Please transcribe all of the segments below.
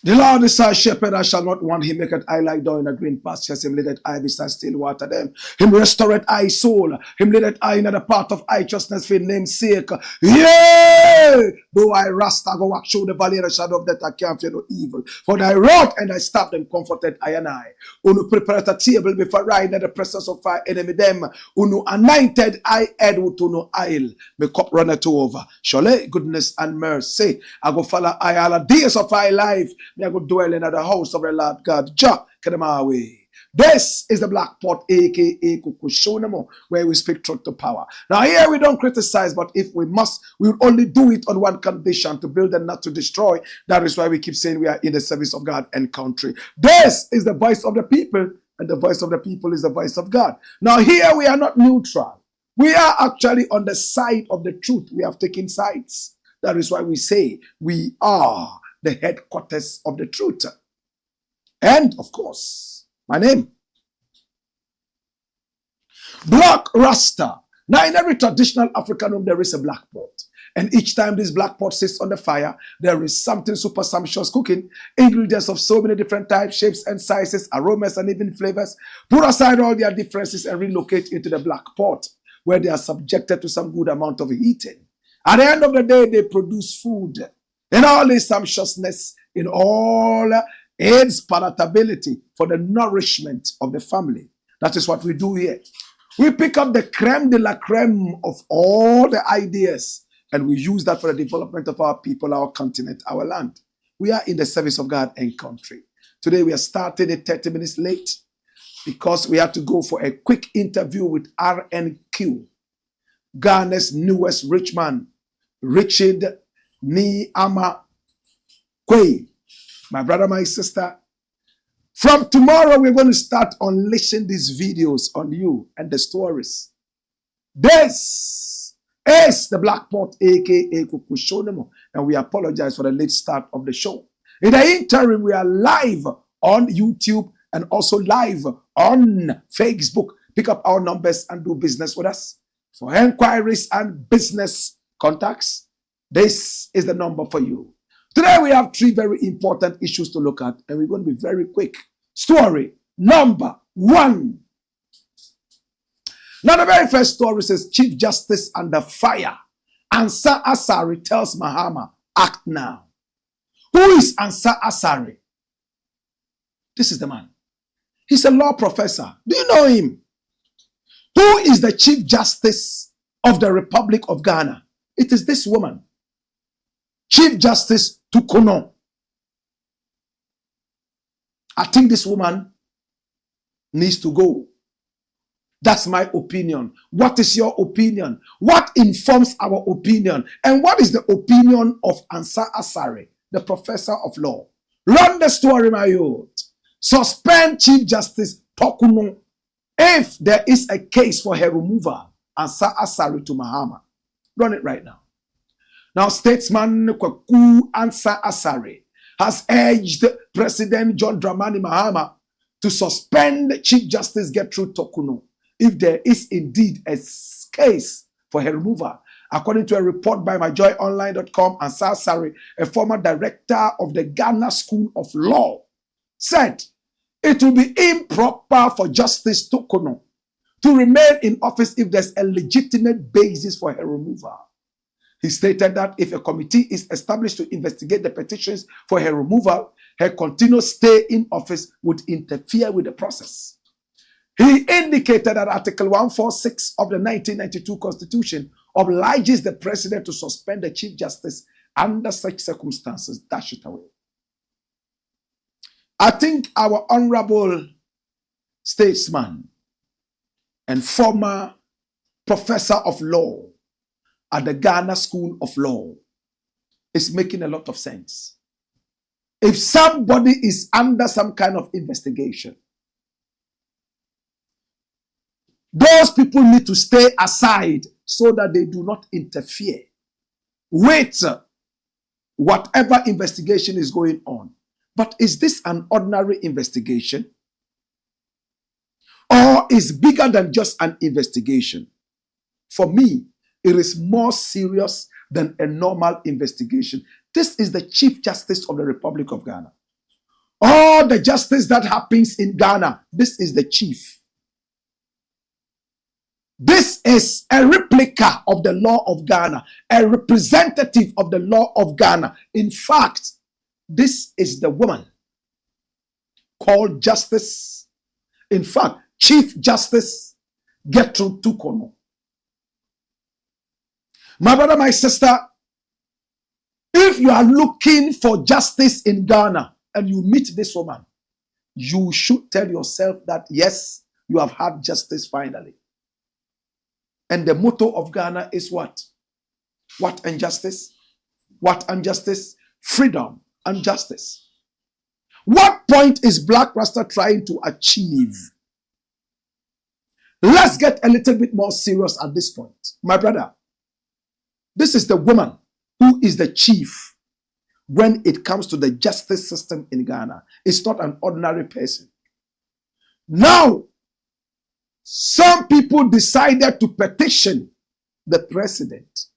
The Lord is our shepherd, I shall not want. Him maketh I lie down in a green pastures. Him leadeth I beside still water them. Him restoreth I soul. Him leadeth I in the path of righteousness for his name's sake. Yea! Though I rasta go walk through the valley of the shadow of death, I can't fear no evil. For thy rod and thy staff them comforted I and I. Unu prepared a table before I in the presence of our enemy them. Unu anointed I head with no oil. My cup runneth over. Surely goodness and mercy I go follow I all the days of my life. Me I go dwell in the house of the Lord God. Jah, get them away. This is the Black Pot, aka Kukushonamo, where we speak truth to power. Now here we don't criticize, but if we must, we will only do it on one condition: to build and not to destroy. That is why we keep saying we are in the service of God and country. This is the voice of the people, and the voice of the people is the voice of God. Now here we are not neutral. We are actually on the side of the truth. We have taken sides. That is why we say we are the headquarters of the truth. And of course, my name, Blakk RASTA. Now in every traditional African home there is a black pot. And each time this black pot sits on the fire, there is something super sumptuous cooking. Ingredients of so many different types, shapes and sizes, aromas and even flavors. Put aside all their differences and relocate into the black pot, where they are subjected to some good amount of heating. At the end of the day, they produce food in all its sumptuousness, in all its palatability for the nourishment of the family. That is what we do here. We pick up the creme de la creme of all the ideas, and we use that for the development of our people, our continent, our land. We are in the service of God and country. Today we are starting at 30 minutes late because we had to go for a quick interview with RNQ, Ghana's newest rich man, Richard Niama Kwei. My brother, my sister, from tomorrow we're going to start unleashing these videos on you and the stories. This is the Black Pot, aka Kukushonamo, and we apologize for the late start of the show. In the interim, we are live on YouTube and also live on Facebook. Pick up our numbers and do business with us. For inquiries and business contacts, this is the number for you. Today we have three very important issues to look at, and we're going to be very quick. Story number one. Now the very first story says Chief Justice under fire. ANSA-ASARE tells MAHAMA, act now. Who is ANSA-ASARE? This is the man. He's a law professor. Do you know him? Who is the Chief Justice of the Republic of Ghana? It is this woman, Chief Justice Tukono. I think this woman needs to go. That's my opinion. What is your opinion? What informs our opinion? And what is the opinion of ANSA-ASARE, the professor of law? Run the story, my youth. Suspend Chief Justice Tukono if there is a case for her removal. ANSA-ASARE to MAHAMA. Run it right now. Now, statesman Kwaku ANSA-ASARE has urged President John Dramani Mahama to suspend Chief Justice Gertrude Tukono if there is indeed a case for her removal. According to a report by myjoyonline.com, ANSA-ASARE, a former director of the Ghana School of Law, said it will be improper for Justice Tukono to remain in office if there's a legitimate basis for her removal. He stated that if a committee is established to investigate the petitions for her removal, her continued stay in office would interfere with the process. He indicated that Article 146 of the 1992 Constitution obliges the president to suspend the Chief Justice under such circumstances. Dash it away. I think our honorable statesman and former professor of law at the Ghana School of Law is making a lot of sense. If somebody is under some kind of investigation, those people need to stay aside so that they do not interfere with whatever investigation is going on. But is this an ordinary investigation? Or is bigger than just an investigation? For me, it is more serious than a normal investigation. This is the Chief Justice of the Republic of Ghana. All the justice that happens in Ghana, this is the chief. This is a replica of the law of Ghana, a representative of the law of Ghana. In fact, this is the woman called Justice. In fact, Chief Justice Gertrude Tukono. My brother, my sister, if you are looking for justice in Ghana and you meet this woman, you should tell yourself that yes, you have had justice finally. And the motto of Ghana is what? What and justice? What and justice? Freedom and justice. What point is Blakk Rasta trying to achieve? Let's get a little bit more serious at this point. My brother, this is the woman who is the chief when it comes to the justice system in Ghana. It's not an ordinary person. Now, some people decided to petition the president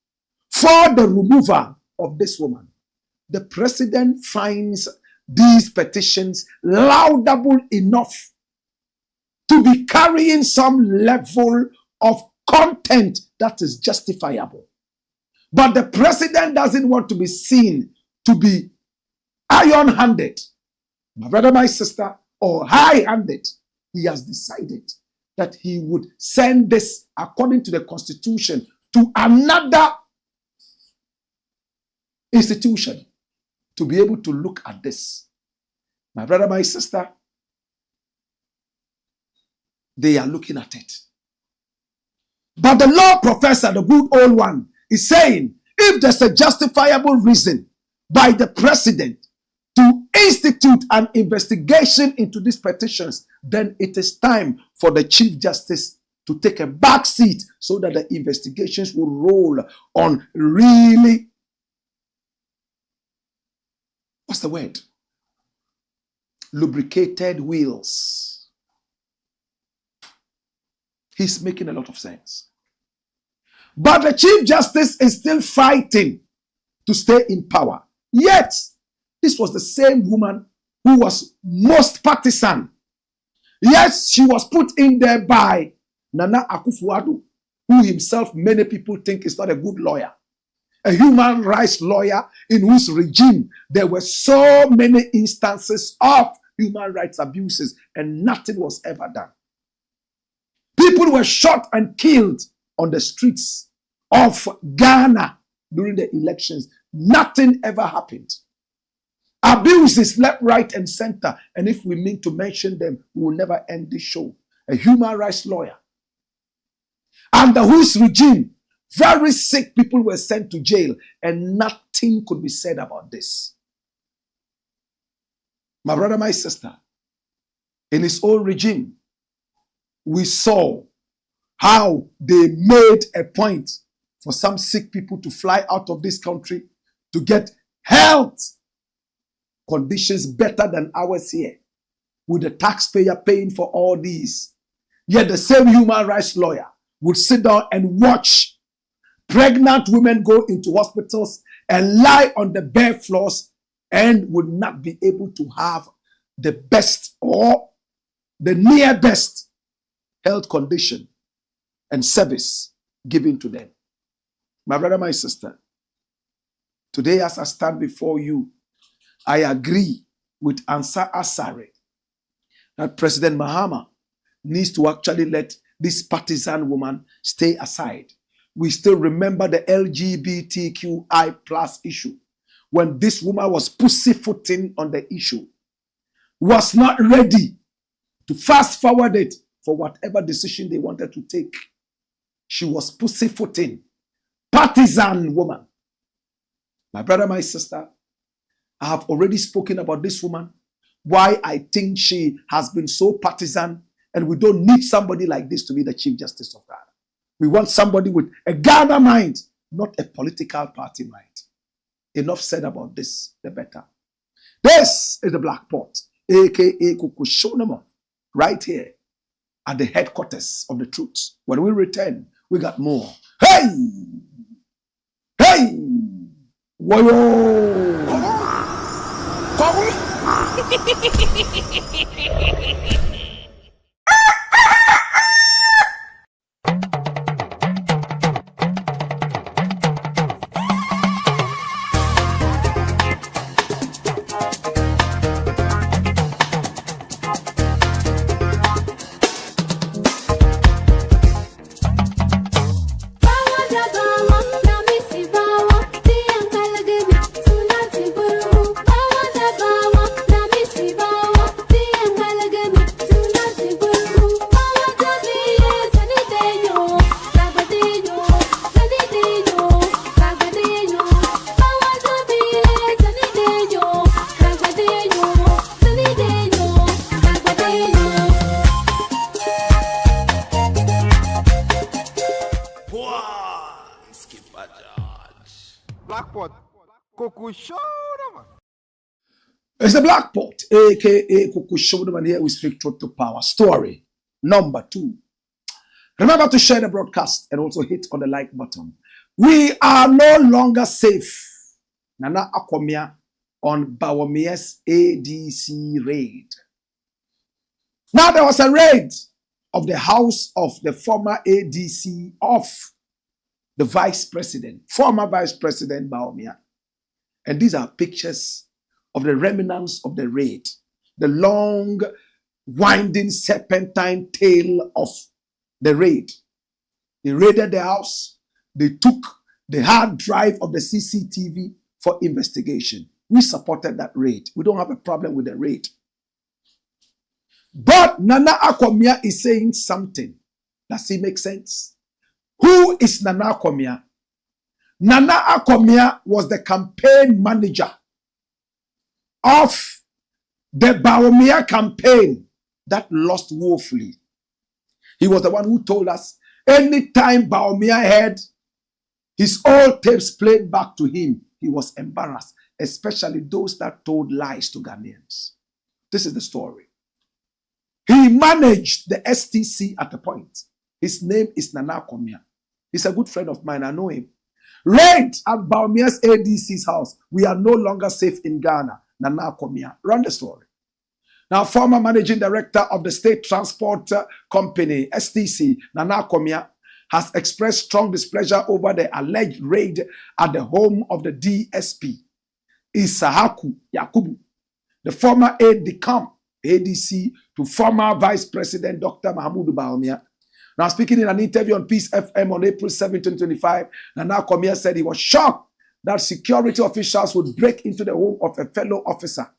for the removal of this woman. The president finds these petitions laudable enough to be carrying some level of content that is justifiable. But the president doesn't want to be seen to be iron-handed, my brother, my sister, or high-handed. He has decided that he would send this, according to the Constitution, to another institution to be able to look at this. My brother, my sister, they are looking at it. But the law professor, the good old one, is saying, if there's a justifiable reason by the president to institute an investigation into these petitions, then it is time for the Chief Justice to take a back seat so that the investigations will roll on really, what's the word? Lubricated wheels. He's making a lot of sense. But the Chief Justice is still fighting to stay in power. Yet, this was the same woman who was most partisan. Yes, she was put in there by Nana Akufo-Addo, who himself many people think is not a good lawyer. A human rights lawyer in whose regime there were so many instances of human rights abuses and nothing was ever done. People were shot and killed on the streets of Ghana during the elections. Nothing ever happened. Abuses left, right, and center. And if we mean to mention them, we will never end this show. A human rights lawyer, under whose regime very sick people were sent to jail, and nothing could be said about this. My brother, my sister, in his own regime, we saw how they made a point for some sick people to fly out of this country to get health conditions better than ours here, with the taxpayer paying for all these. Yet the same human rights lawyer would sit down and watch pregnant women go into hospitals and lie on the bare floors and would not be able to have the best or the near best health condition and service given to them. My brother, my sister, today as I stand before you, I agree with ANSA-ASARE that President MAHAMA needs to actually let this partisan woman stay aside. We still remember the LGBTQI plus issue. When this woman was pussyfooting on the issue, was not ready to fast forward it for whatever decision they wanted to take. She was pussyfooting. Partisan woman. My brother, my sister, I have already spoken about this woman, why I think she has been so partisan, and we don't need somebody like this to be the Chief Justice of Ghana. We want somebody with a Ghana mind, not a political party mind. Enough said about this, the better. This is the Blakk Pot, aka Kukushonama, right here at the headquarters of the truth. When we return, we got more. Hey! Hey! Woyo! It's the Blakk Pot, aka Kukushodum, and here we speak truth to power. Story number 2. Remember to share the broadcast and also hit on the like button. We are no longer safe. Nana Akomea on Bawumia'S Adc raid. Now there was a raid of the house of the former ADC of the vice president, former vice president Bawumia. And these are pictures of the remnants of the raid, the long, winding serpentine tail of the raid. They raided the house. They took the hard drive of the CCTV for investigation. We supported that raid. We don't have a problem with the raid. But Nana Akomea is saying something. Does it make sense? Who is Nana Akomea? Nana Akomea was the campaign manager of the Bawumia campaign that lost woefully. He was the one who told us anytime Bawumia had his old tapes played back to him, he was embarrassed, especially those that told lies to Ghanaians. This is the story. He managed the STC at a point. His name is Nana Akomea. He's a good friend of mine. I know him. Raid at Bawumia'S Adc's house. We are no longer safe in Ghana. Nana Akomea. Run the story. Now, former managing director of the State Transport Company, STC, Nana Akomea, has expressed strong displeasure over the alleged raid at the home of the DSP, Isahaku Yakubu, the former aide-de-camp, ADC, to former Vice President Dr. Mahamudu Bawumia. Now, speaking in an interview on Peace FM on April 7, 2025, Nana Akomea said he was shocked that security officials would break into the home of a fellow officer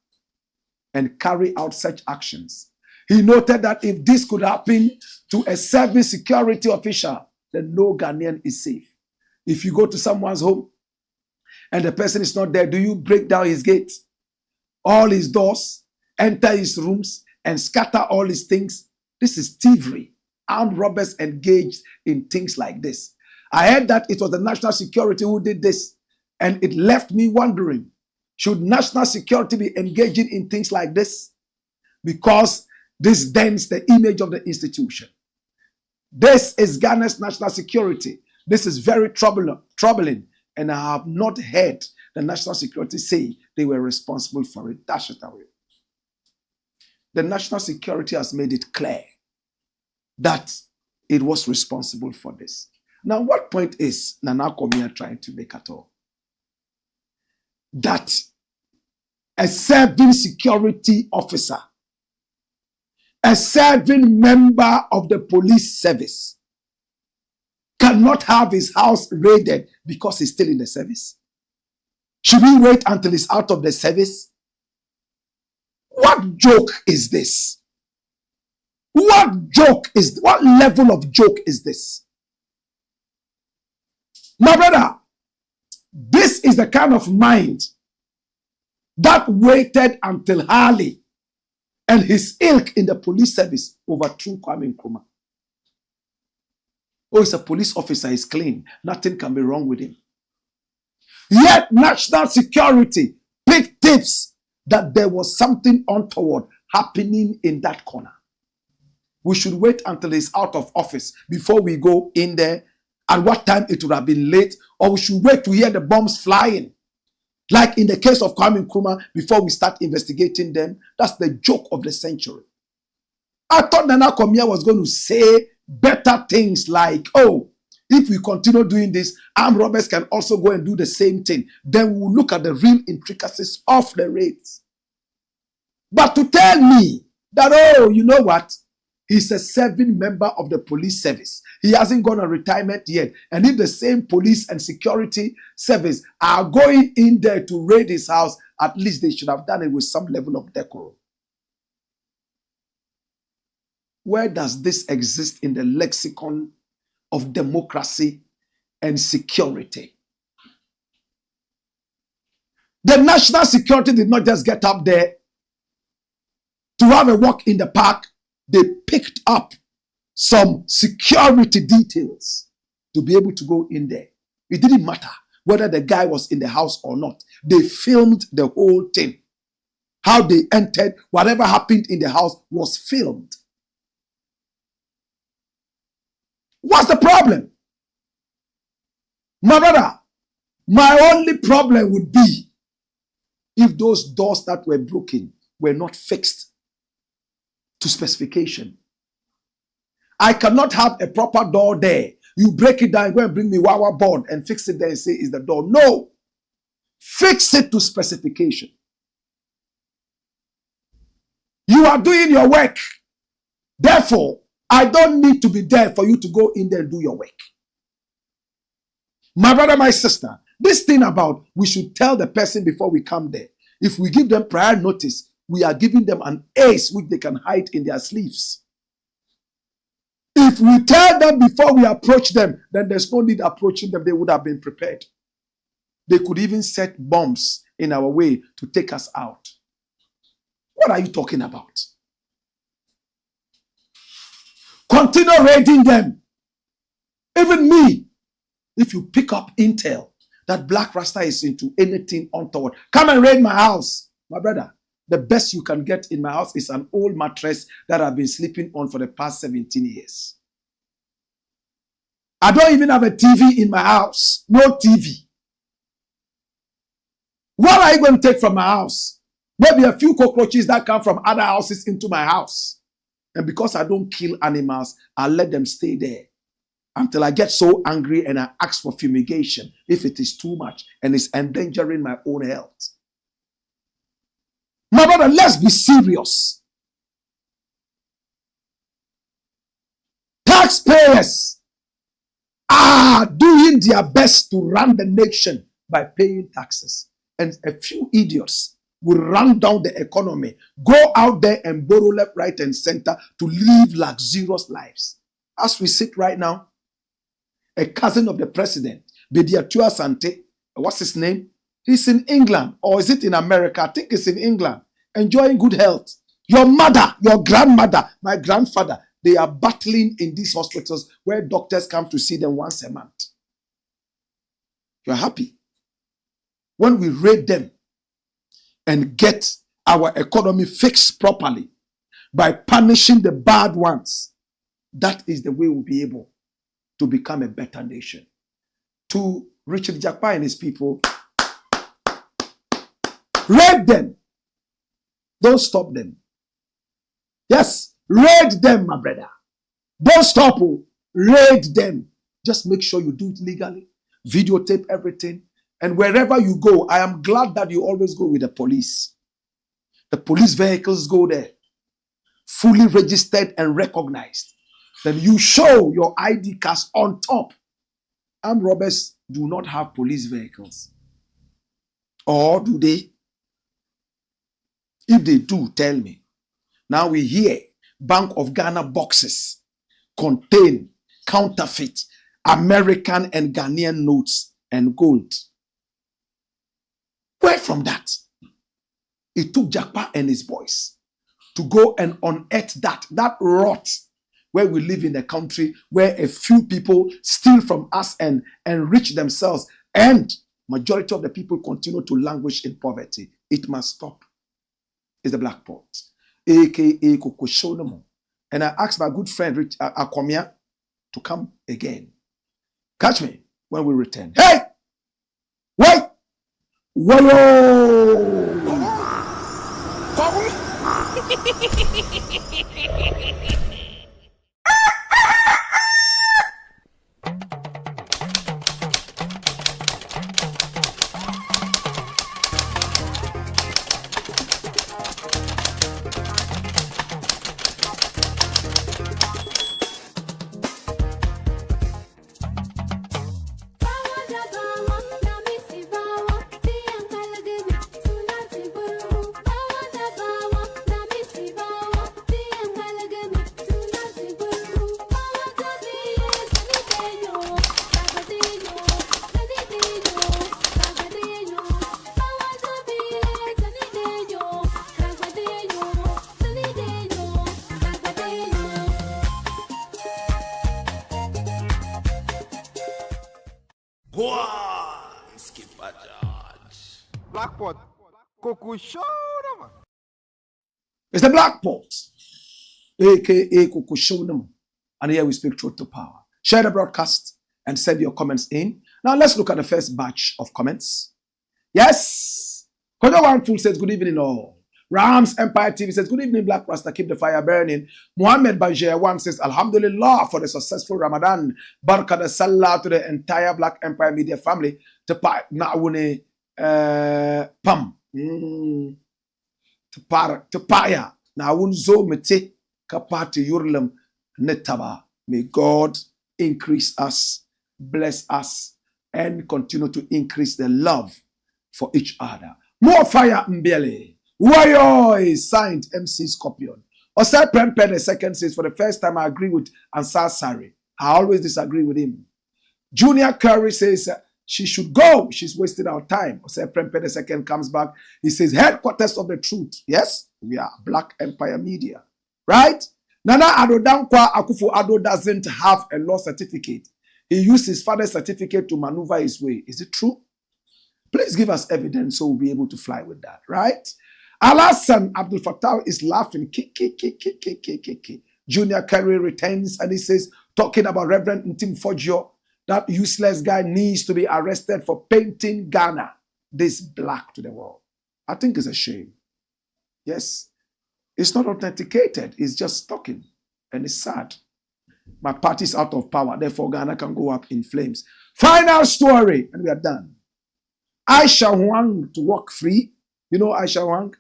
and carry out such actions. He noted that if this could happen to a service security official, then no Ghanaian is safe. If you go to someone's home and the person is not there, do you break down his gate, all his doors, enter his rooms, and scatter all his things? This is thievery. Armed robbers engaged in things like this. I heard that it was the national security who did this, and it left me wondering, should national security be engaging in things like this? Because this dents the image of the institution. This is Ghana's national security. This is very troubling, and I have not heard the national security say they were responsible for it. Dash it away. The national security has made it clear that it was responsible for this. Now, what point is Nana Akomea trying to make at all? That a serving security officer A serving member of the police service cannot have his house raided because he's still in the service. Should we wait until he's out of the service? What joke is this? What level of joke is this? My brother, this is the kind of mind that waited until Harley and his ilk in the police service overthrew Kwame Nkrumah. Oh, he's a police officer, he's clean. Nothing can be wrong with him. Yet national security picked tips that there was something untoward happening in that corner. We should wait until he's out of office before we go in there. At what time it would have been late, or we should wait to hear the bombs flying. Like in the case of Kwame Nkrumah, before we start investigating them. That's the joke of the century. I thought Nana Akomea was going to say better things like, oh, if we continue doing this, armed robbers can also go and do the same thing. Then we'll look at the real intricacies of the raids. But to tell me that, oh, you know what? He's a serving member of the police service. He hasn't gone on retirement yet. And if the same police and security service are going in there to raid his house, at least they should have done it with some level of decorum. Where does this exist in the lexicon of democracy and security? The national security did not just get up there to have a walk in the park. They picked up some security details to be able to go in there. It didn't matter whether the guy was in the house or not. They filmed the whole thing. How they entered, whatever happened in the house was filmed. What's the problem? My brother, my only problem would be if those doors that were broken were not fixed to specification. I cannot have a proper door there. You break it down, go and bring me Wawa board and fix it there and say it's the door. No. Fix it to specification. You are doing your work. Therefore, I don't need to be there for you to go in there and do your work. My brother, my sister, this thing about we should tell the person before we come there. If we give them prior notice, we are giving them an ace which they can hide in their sleeves. If we tell them before we approach them, then there's no need approaching them. They would have been prepared. They could even set bombs in our way to take us out. What are you talking about? Continue raiding them. Even me, if you pick up intel that Blakk Rasta is into anything untoward, come and raid my house. My brother, the best you can get in my house is an old mattress that I've been sleeping on for the past 17 years. I don't even have a TV in my house. No TV. What are you going to take from my house? Maybe a few cockroaches that come from other houses into my house. And because I don't kill animals, I'll let them stay there until I get so angry and I ask for fumigation if it is too much and it's endangering my own health. My brother, let's be serious. Taxpayers are doing their best to run the nation by paying taxes. And a few idiots will run down the economy, go out there and borrow left, right, and center to live luxurious lives. As we sit right now, a cousin of the president, Bediatua Sante, what's his name? He's in England, or is it in America? I think it's in England, enjoying good health. Your mother, your grandmother, my grandfather, they are battling in these hospitals where doctors come to see them once a month. You're happy. When we raid them and get our economy fixed properly by punishing the bad ones, that is the way we'll be able to become a better nation. To Richard Jakpa and his people, raid them. Don't stop them. Yes, raid them, my brother. Don't stop. Raid them. Just make sure you do it legally. Videotape everything. And wherever you go, I am glad that you always go with the police. The police vehicles go there. fully registered and recognized, then you show your ID cards on top. Armed robbers do not have police vehicles. Or do they? If they do, tell me. Now we hear Bank of Ghana boxes contain counterfeit American and Ghanaian notes and gold. Where from that? It took Jakpa and his boys to go and unearth that rot where we live in a country where a few people steal from us and enrich themselves, and majority of the people continue to languish in poverty. It must stop. It's the Black Pot, aka Kokoshonomo. And I asked my good friend Akomea to come again. Catch me when we return. Hey! Wait! Wayo! Blackpot, Coco Show. It's the Black Pot, aka Kokoshonomo. And here we speak truth to power. Share the broadcast and send your comments in. Now let's look at the first batch of comments. Yes. Kojo One Fool says, good evening all. Rams Empire TV says, good evening, Black Rasta, keep the fire burning. Muhammad Banjir One says, Alhamdulillah for the successful Ramadan. Barakah Salah to the entire Black Empire media family. Na'wune Pam. Tepaya. Na'wun zo mete kapati yurlem netaba. May God increase us, bless us, and continue to increase the love for each other. More fire mbele. Wayo is signed MC Scorpion. Osai Prempe the second says, for the first time I agree with ANSA-ASARE. I always disagree with him. Junior Curry says she should go. She's wasting our time. Osai Prempe the second comes back. He says, headquarters of the truth. Yes, we are Black Empire Media. Right? Nana Addo Dankwa Akufo-Addo doesn't have a law certificate. He used his father's certificate to maneuver his way. Is it true? Please give us evidence so we'll be able to fly with that. Right? Alasan Abdul Fattah is laughing. Junior Kerry returns and he says, talking about Reverend Ntim Fojo, that useless guy needs to be arrested for painting Ghana this black to the world. I think it's a shame. Yes. It's not authenticated. It's just talking. And it's sad. My party's out of power. Therefore, Ghana can go up in flames. Final story. And we are done. Aisha Huang to walk free. You know Aisha Huang?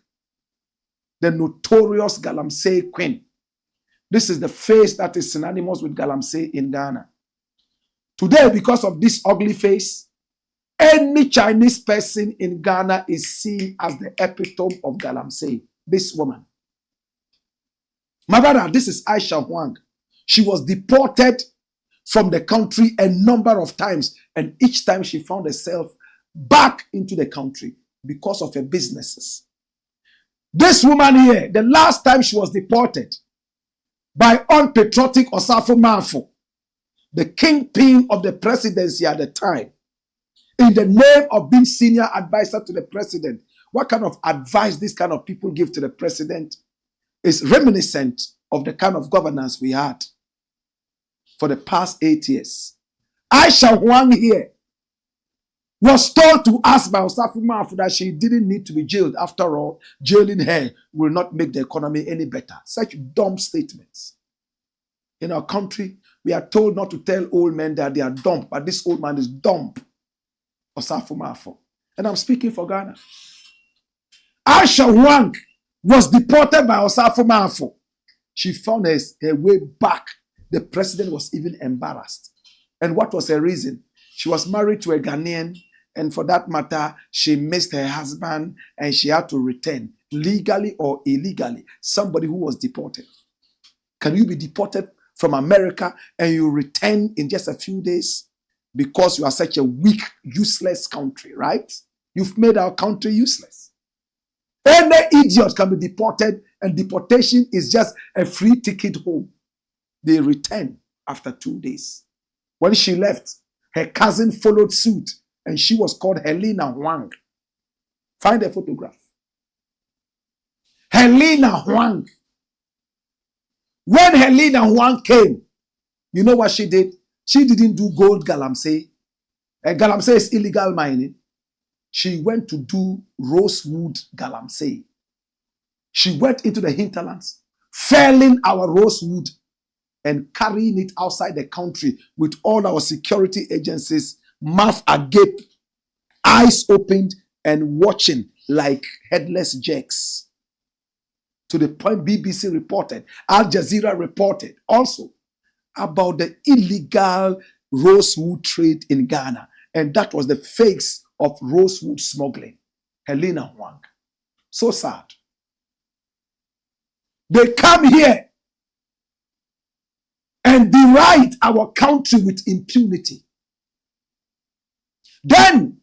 The notorious Galamsey queen. This is the face that is synonymous with Galamsey in Ghana. Today, because of this ugly face, any Chinese person in Ghana is seen as the epitome of Galamsey. This woman. My brother, this is Aisha Huang. She was deported from the country a number of times, and each time she found herself back into the country because of her businesses. This woman here, the last time she was deported by unpatriotic Osafo Manfo, the kingpin of the presidency at the time, in the name of being senior advisor to the president. What kind of advice this kind of people give to the president is reminiscent of the kind of governance we had for the past 8 years. Aisha Huang here was told to ask by Osafo Manfo that she didn't need to be jailed. After all, jailing her will not make the economy any better. Such dumb statements. In our country, we are told not to tell old men that they are dumb, but this old man is dumb. Osafo Manfo. And I'm speaking for Ghana. Aisha Huang was deported by Osafo Manfo she found her way back. The president was even embarrassed. And what was her reason? She was married to a Ghanaian, and for that matter, she missed her husband and she had to return, legally or illegally, somebody who was deported. Can you be deported from America and you return in just a few days because you are such a weak, useless country, right? You've made our country useless. Any idiot can be deported, and deportation is just a free ticket home. They return after 2 days. When she left, her cousin followed suit, and she was called Helena Huang. Find a photograph. Helena Huang. When Helena Huang came, you know what she did? She didn't do gold galamsey. Galamsey is illegal mining. She went to do rosewood galamsey. She went into the hinterlands, felling our rosewood and carrying it outside the country with all our security agencies, mouth agape, eyes opened and watching like headless jacks. To the point BBC reported, Al Jazeera reported also about the illegal rosewood trade in Ghana. And that was the face of rosewood smuggling. Helena Huang. So sad. They come here and deride our country with impunity. Then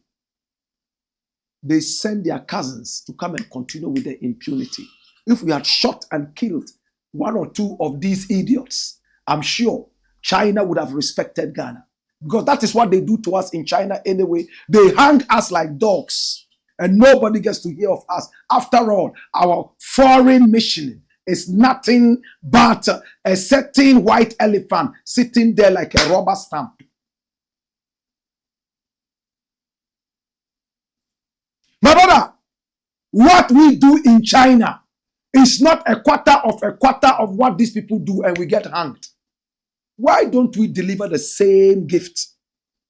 they send their cousins to come and continue with the impunity. If we had shot and killed one or two of these idiots, I'm sure China would have respected Ghana. Because that is what they do to us in China anyway. They hang us like dogs and nobody gets to hear of us. After all, our foreign mission is nothing but a certain white elephant sitting there like a rubber stamp. My brother, what we do in China is not a quarter of what these people do, and we get hanged. Why don't we deliver the same gifts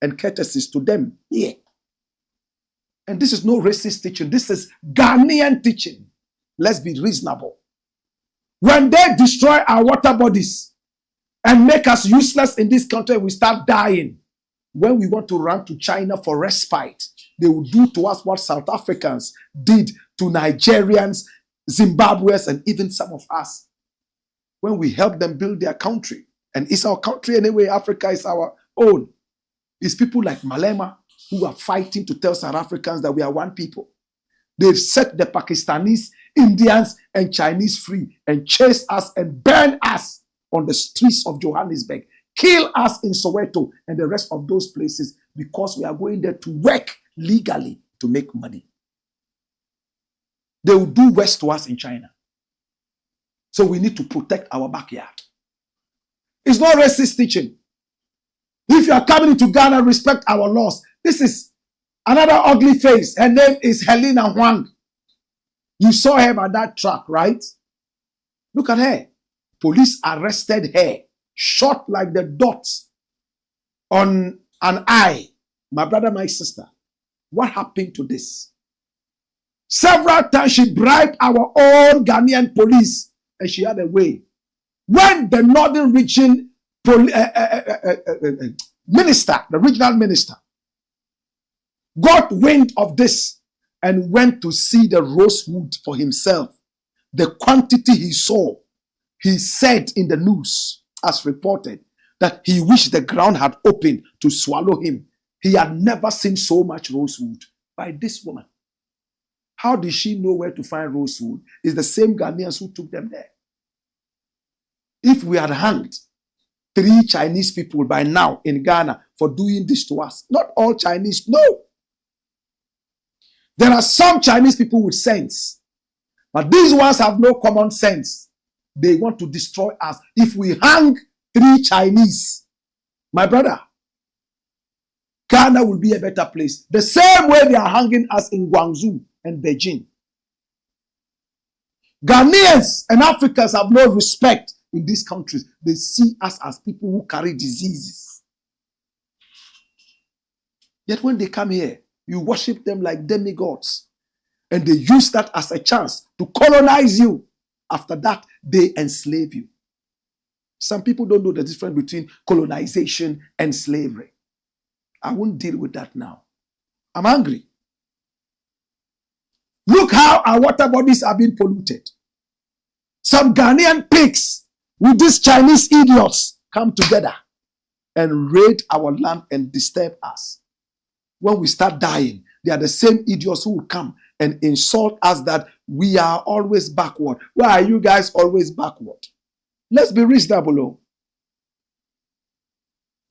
and courtesies to them here? And this is no racist teaching. This is Ghanaian teaching. Let's be reasonable. When they destroy our water bodies and make us useless in this country, we start dying. When we want to run to China for respite, they will do to us what South Africans did to Nigerians, Zimbabweans, and even some of us. When we help them build their country. And it's our country anyway. Africa is our own. It's people like Malema who are fighting to tell South Africans that we are one people. They set the Pakistanis, Indians, and Chinese free and chase us and burn us on the streets of Johannesburg. Kill us in Soweto and the rest of those places because we are going there to work legally to make money. They will do worse to us in China. So we need to protect our backyard. It's not racist teaching. If you are coming into Ghana, respect our laws. This is another ugly face. Her name is Helena Huang. You saw her by that truck, right? Look at her. Police arrested her, shot like the dots on an eye. My brother, my sister, what happened to this? Several times she bribed our own Ghanaian police and she had a way. When the Northern Region minister, the regional minister, got wind of this and went to see the rosewood for himself, the quantity he saw, he said in the news, as reported, that he wished the ground had opened to swallow him. He had never seen so much rosewood by this woman. How did she know where to find rosewood? It's the same Ghanaians who took them there. If we had hanged 3 Chinese people by now in Ghana for doing this to us, not all Chinese, no. There are some Chinese people with sense, but these ones have no common sense. They want to destroy us. If we hang 3 Chinese, my brother, Ghana will be a better place. The same way they are hanging us in Guangzhou and Beijing. Ghanaians and Africans have no respect in these countries. They see us as people who carry diseases. Yet when they come here, you worship them like demigods. And they use that as a chance to colonize you. After that, they enslave you. Some people don't know the difference between colonization and slavery. I won't deal with that now. I'm angry. Look how our water bodies are being polluted. Some Ghanaian pigs with these Chinese idiots come together and raid our land and disturb us. When we start dying, they are the same idiots who will come and insult us that we are always backward. Why are you guys always backward? Let's be reasonable. Oh.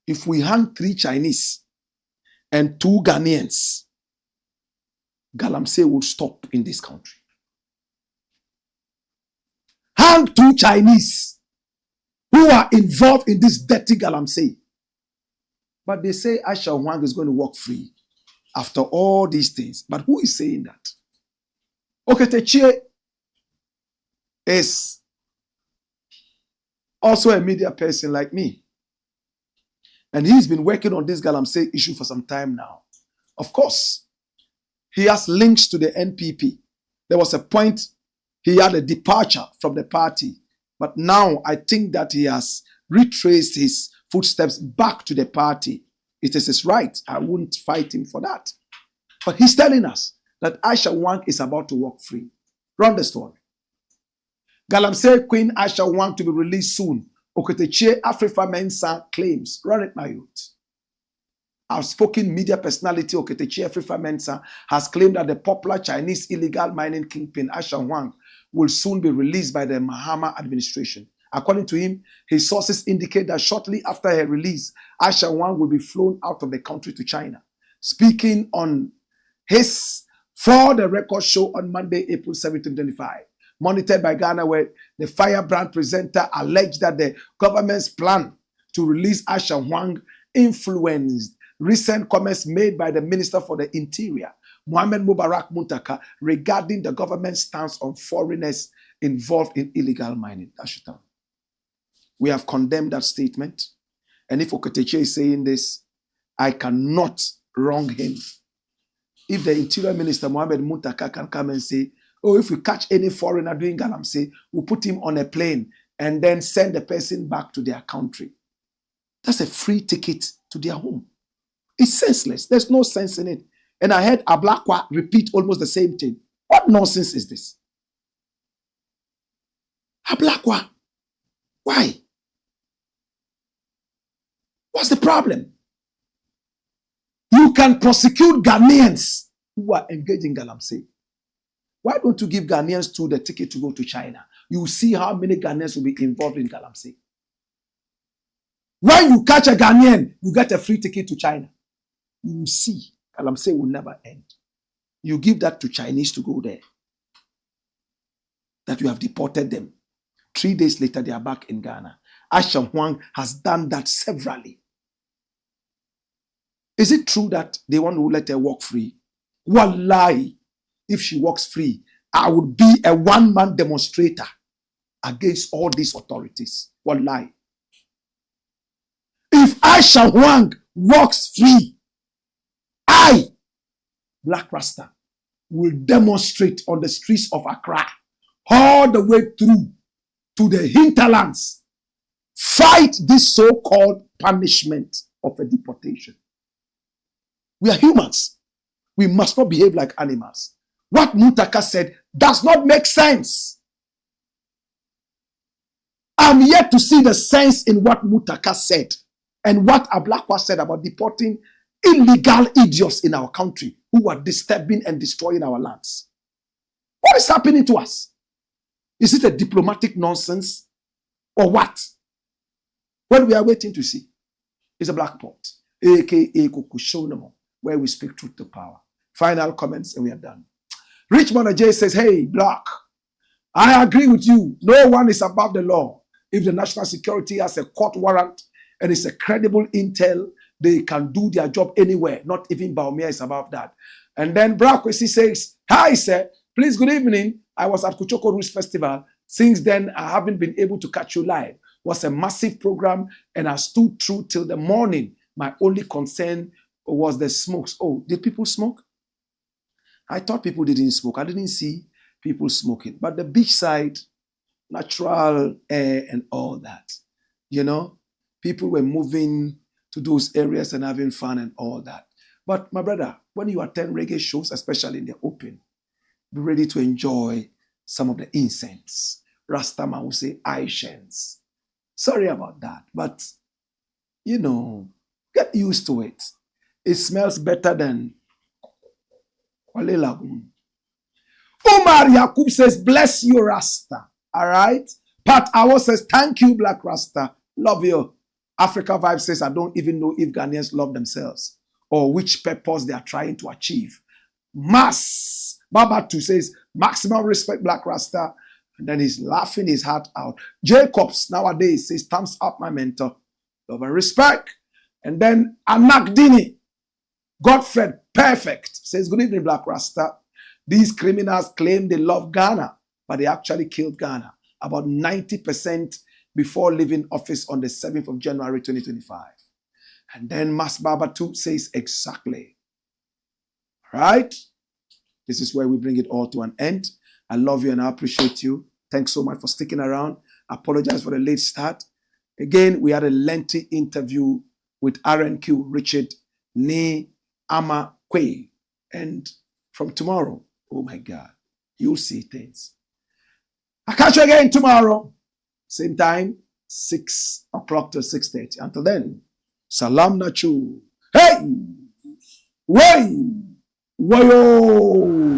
If we hang 3 Chinese and 2 Ghanaians, Galamsey will stop in this country. Hang 2 Chinese who are involved in this dirty Galamsey. But they say Aisha Huang is going to walk free after all these things. But who is saying that? Oketechie is also a media person like me. And he's been working on this Galamsey issue for some time now. Of course, he has links to the NPP. There was a point he had a departure from the party. But now I think that he has retraced his footsteps back to the party. It is his right. I wouldn't fight him for that. But he's telling us that Aisha Huang is about to walk free. Run the story. Galamsey Queen Aisha Huang to be released soon. Oketechie Afrifa Mensa claims. Run it, my youth. Outspoken media personality Oketechie Afrifa Mensa has claimed that the popular Chinese illegal mining kingpin Aisha Huang will soon be released by the MAHAMA administration. According to him, his sources indicate that shortly after her release, Aisha Huang will be flown out of the country to China. Speaking on his For the Record show on Monday, April 17, 2025, monitored by Ghana, where the firebrand presenter alleged that the government's plan to release Aisha Huang influenced recent comments made by the Minister for the Interior, Mohamed Mubarak Muntaka, regarding the government's stance on foreigners involved in illegal mining. That should tell. We have condemned that statement. And if Oketechie is saying this, I cannot wrong him. If the Interior Minister, Mohamed Muntaka, can come and say, oh, if we catch any foreigner doing Galamsey, we'll put him on a plane and then send the person back to their country. That's a free ticket to their home. It's senseless. There's no sense in it. And I heard Blakk repeat almost the same thing. What nonsense is this? Blakk, why? What's the problem? You can prosecute Ghanaians who are engaged in Galamsey. Why don't you give Ghanaians too the ticket to go to China? You will see how many Ghanaians will be involved in Galamsey. When you catch a Ghanaian, you get a free ticket to China. You will see Galamsey will never end. You give that to Chinese to go there. That you have deported them. 3 days later, they are back in Ghana. Aisha Huang has done that severally. Is it true that they want to let her walk free? Wallahi, if she walks free, I would be a one-man demonstrator against all these authorities. Wallahi. If Aisha Huang walks free, I, Black Rasta, will demonstrate on the streets of Accra all the way through to the hinterlands. Fight this so-called punishment of a deportation. We are humans. We must not behave like animals. What Muntaka said does not make sense. I'm yet to see the sense in what Muntaka said and what Blakk said about deporting illegal idiots in our country who are disturbing and destroying our lands. What is happening to us? Is it a diplomatic nonsense or what? What we are waiting to see is a black pot, aka Kukushonomo, where we speak truth to power. Final comments and we are done. Richmond Ajay says, hey, Blakk, I agree with you. No one is above the law. If the national security has a court warrant and it's a credible intel, they can do their job anywhere. Not even Bawumia is above that. And then Blakk says, hi, sir. Please, good evening. I was at Kuchoko Roots Festival. Since then, I haven't been able to catch you live. It was a massive program and I stood through till the morning. My only concern was the smokes. Oh, did people smoke? I thought people didn't smoke. I didn't see people smoking. But the beachside, natural air and all that. You know, people were moving to those areas and having fun and all that. But my brother, when you attend reggae shows, especially in the open, be ready to enjoy some of the incense. Rasta man will say Aishans. Sorry about that, but you know, get used to it. It smells better than Kwale Lagoon. Umar Yakub says, bless you, Rasta. All right. Pat Awo says, thank you, Black Rasta. Love you. Africa Vibe says, I don't even know if Ghanaians love themselves or which purpose they are trying to achieve. Mass. Baba too says, maximum respect, Black Rasta. And then he's laughing his heart out. Jacobs nowadays says, thumbs up, my mentor. Love and respect. And then Anakdini, Godfred, perfect, says, good evening, Black Rasta. These criminals claim they love Ghana, but they actually killed Ghana about 90% before leaving office on the 7th of January 2025. And then Mas Baba too says exactly. Right? This is where we bring it all to an end. I love you and I appreciate you. Thanks so much for sticking around. I apologize for the late start. Again, we had a lengthy interview with RNQ Richard Ne Ama Kwe. And from tomorrow, oh my God, you'll see things. I'll catch you again tomorrow. Same time, 6 o'clock to 6:30. Until then, salam nachu. Hey! Way! Wayo!